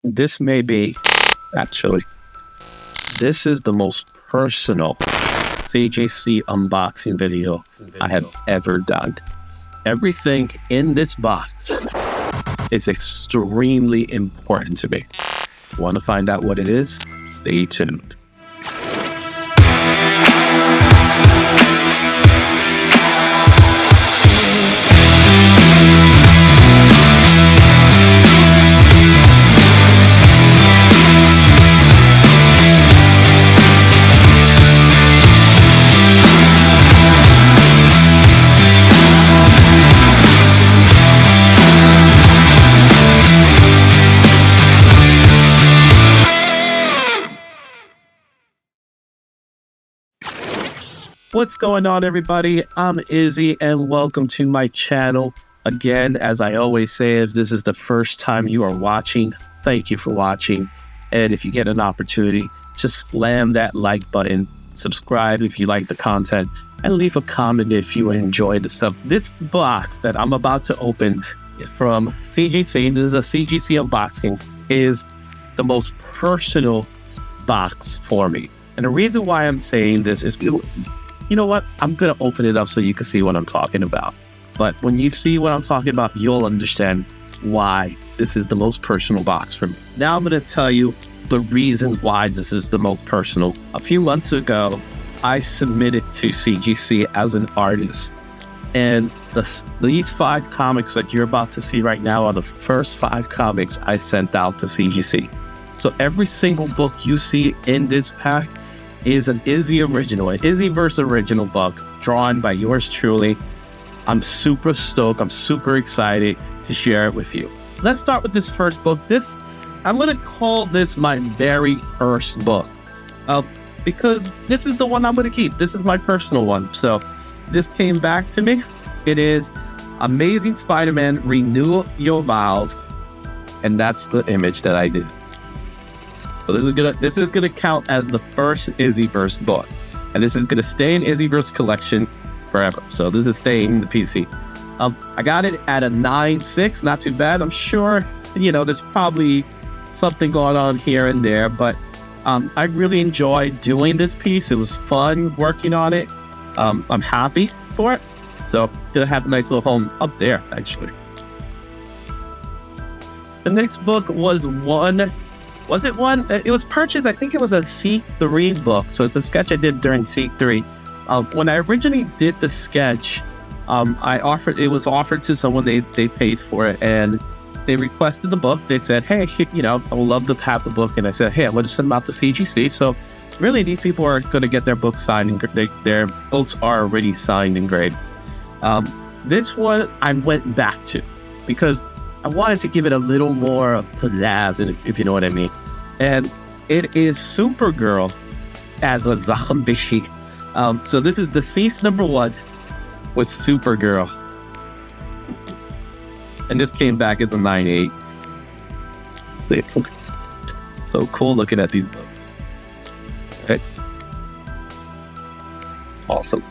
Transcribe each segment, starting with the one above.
This may be, actually, this is the most personal CGC unboxing video I have ever done. Everything in this box is extremely important to me. Want to find out what it is? Stay tuned. What's going on, everybody? I'm Izzy and welcome to my channel. Again, as I always say, if this is the first time you are watching, thank you for watching. And if you get an opportunity, just slam that like button, subscribe if you like the content, and leave a comment if you enjoy the stuff. This box that I'm about to open from CGC, this is a CGC unboxing, is the most personal box for me. And the reason why I'm saying this is, you know what? I'm going to open it up so you can see what I'm talking about. But when you see what I'm talking about, you'll understand why this is the most personal box for me. Now I'm going to tell you the reason why this is the most personal. A few months ago, I submitted to CGC as an artist. And these 5 comics that you're about to see right now are the first 5 comics I sent out to CGC. So every single book you see in this pack is an Izzy original, an IzzyVerseNYC book drawn by yours truly. I'm super stoked. I'm super excited to share it with you. Let's start with this first book. I'm going to call this my very first book because this is the one I'm going to keep. This is my personal one. So this came back to me. It is Amazing Spider-Man Renew Your Vows. And that's the image that I did. So this is gonna count as the first IzzyVerse book, and this is gonna stay in IzzyVerse collection forever. So this is staying in the PC. I got it at a 9.6, not too bad. I'm sure there's probably something going on here and there, but I really enjoyed doing this piece. It was fun working on it. I'm happy for it. So it's gonna have a nice little home up there, actually. The next book was one? It was purchased, I think it was a C3 book. So it's a sketch I did during C3. When I originally did the sketch, it was offered to someone, they paid for it, and they requested the book. They said, hey, I would love to have the book. And I said, hey, I'm going to send them out to CGC. So really, these people are going to get their books signed, and their books are already signed and graded. This one I went back to because I wanted to give it a little more of pizzazz, if you know what I mean. And it is Supergirl as a zombie. So this is Deceased #1 with Supergirl. And this came back as a 9.8. So cool looking at these books. Okay. Awesome.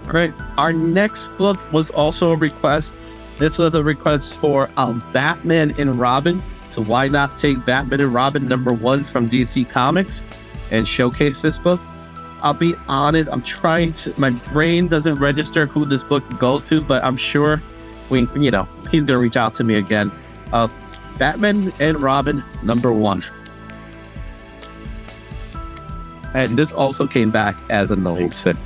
All right. Our next book was also a request. This was a request for Batman and Robin. So why not take Batman and Robin #1 from DC Comics and showcase this book? I'll be honest, my brain doesn't register who this book goes to, but I'm sure he's gonna reach out to me again. Batman and Robin #1. And this also came back as a 9.6.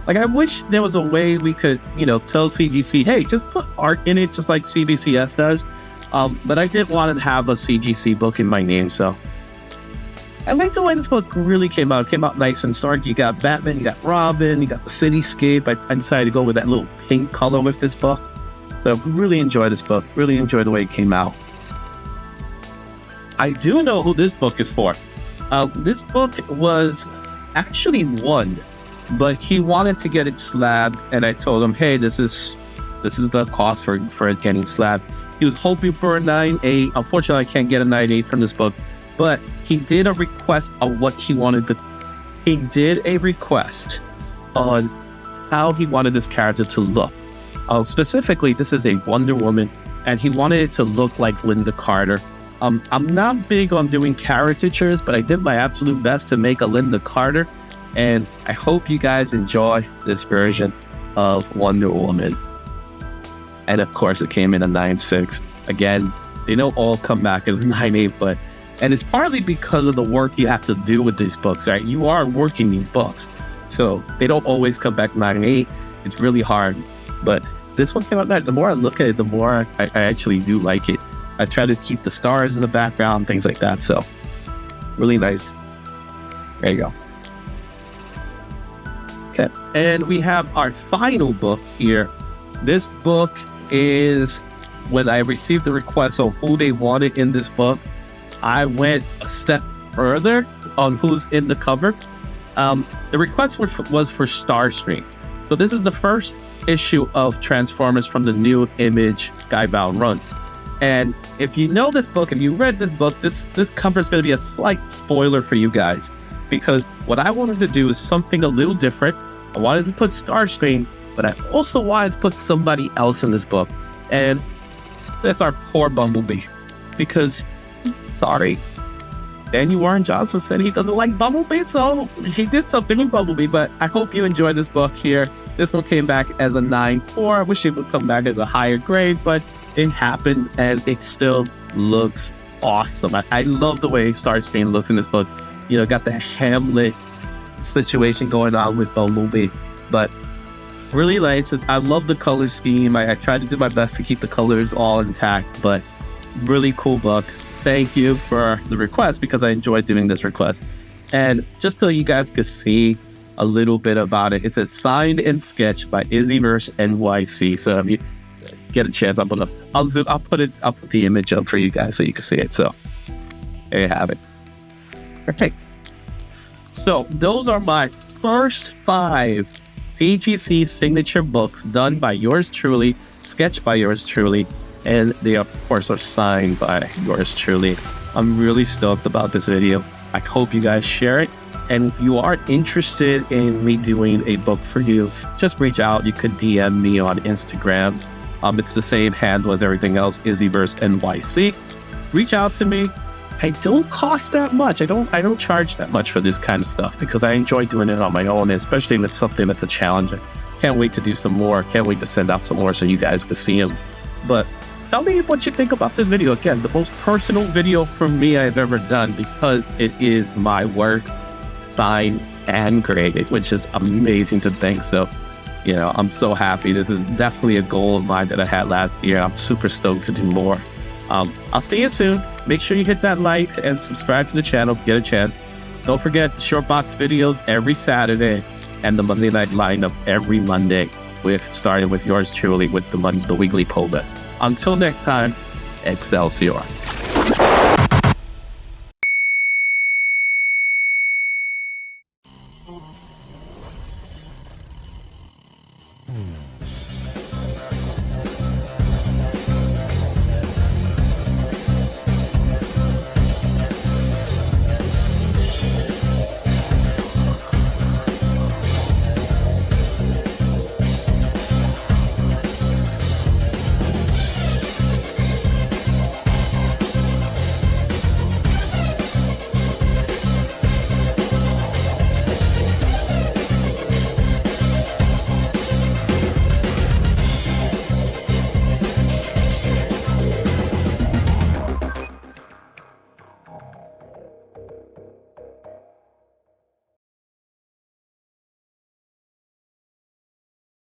Like, I wish there was a way we could, tell CGC, hey, just put art in it, just like CBCS does. But I did want to have a CGC book in my name, so. I like the way this book really came out. It came out nice and stark. You got Batman, you got Robin, you got the cityscape. I decided to go with that little pink color with this book. So really enjoy this book. Really enjoy the way it came out. I do know who this book is for. This book was actually won, but he wanted to get it slabbed, and I told him, hey, this is the cost for it getting slabbed. He was hoping for a 9.8. Unfortunately, I can't get a 9.8 from this book, but he did a request of what he wanted to. He did a request on how he wanted this character to look. Specifically, this is a Wonder Woman, and he wanted it to look like Linda Carter. I'm not big on doing caricatures, but I did my absolute best to make a Linda Carter, and I hope you guys enjoy this version of Wonder Woman. And of course, it came in a 9.6. Again, they don't all come back as 9.8, and it's partly because of the work you have to do with these books, right? You are working these books, so they don't always come back 9.8. It's really hard, but this one came out 9. The more I look at it, the more I actually do like it. I try to keep the stars in the background, things like that, so really nice. There you go. Okay, and we have our final book here. This book is, when I received the request on who they wanted in this book, I went a step further on who's in the cover. The request was for Starscream. So this is the first issue of Transformers from the new Image Skybound run. And if you know this book, if you read this book, this cover is going to be a slight spoiler for you guys, because what I wanted to do is something a little different. I wanted to put Starscream, but I also wanted to put somebody else in this book. And that's our poor Bumblebee, because, sorry, Daniel Warren Johnson said he doesn't like Bumblebee, so he did something with Bumblebee. But I hope you enjoyed this book here. This one came back as a 9.4. I wish it would come back as a higher grade, but it happened, and it still looks awesome. I love the way Starscream looks in this book. You know, got the Hamlet situation going on with Bumblebee, but really nice. I love the color scheme. I tried to do my best to keep the colors all intact, but really cool book. Thank you for the request, because I enjoyed doing this request. And just so you guys could see a little bit about it, it's a signed and sketched by IzzyVerseNYC. So if you get a chance, I'll put the image up for you guys so you can see it. So there you have it. Okay. So those are my first 5 CGC signature books done by yours truly, sketched by yours truly, and they of course are signed by yours truly. I'm really stoked about this video. I hope you guys share it. And if you are interested in me doing a book for you, just reach out. You could DM me on Instagram. It's the same handle as everything else, IzzyVerseNYC. Reach out to me. I don't cost that much. I don't charge that much for this kind of stuff, because I enjoy doing it on my own, especially if it's something that's a challenge. I can't wait to do some more. Can't wait to send out some more so you guys can see them. But tell me what you think about this video. Again, the most personal video for me I've ever done, because it is my work, signed and graded, which is amazing to think. So, you know, I'm so happy. This is definitely a goal of mine that I had last year. I'm super stoked to do more. I'll see you soon. Make sure you hit that like and subscribe to the channel if you get a chance. Don't forget the short box videos every Saturday and the Monday night lineup every Monday, starting with yours truly with the weekly poll list. Until next time, Excelsior.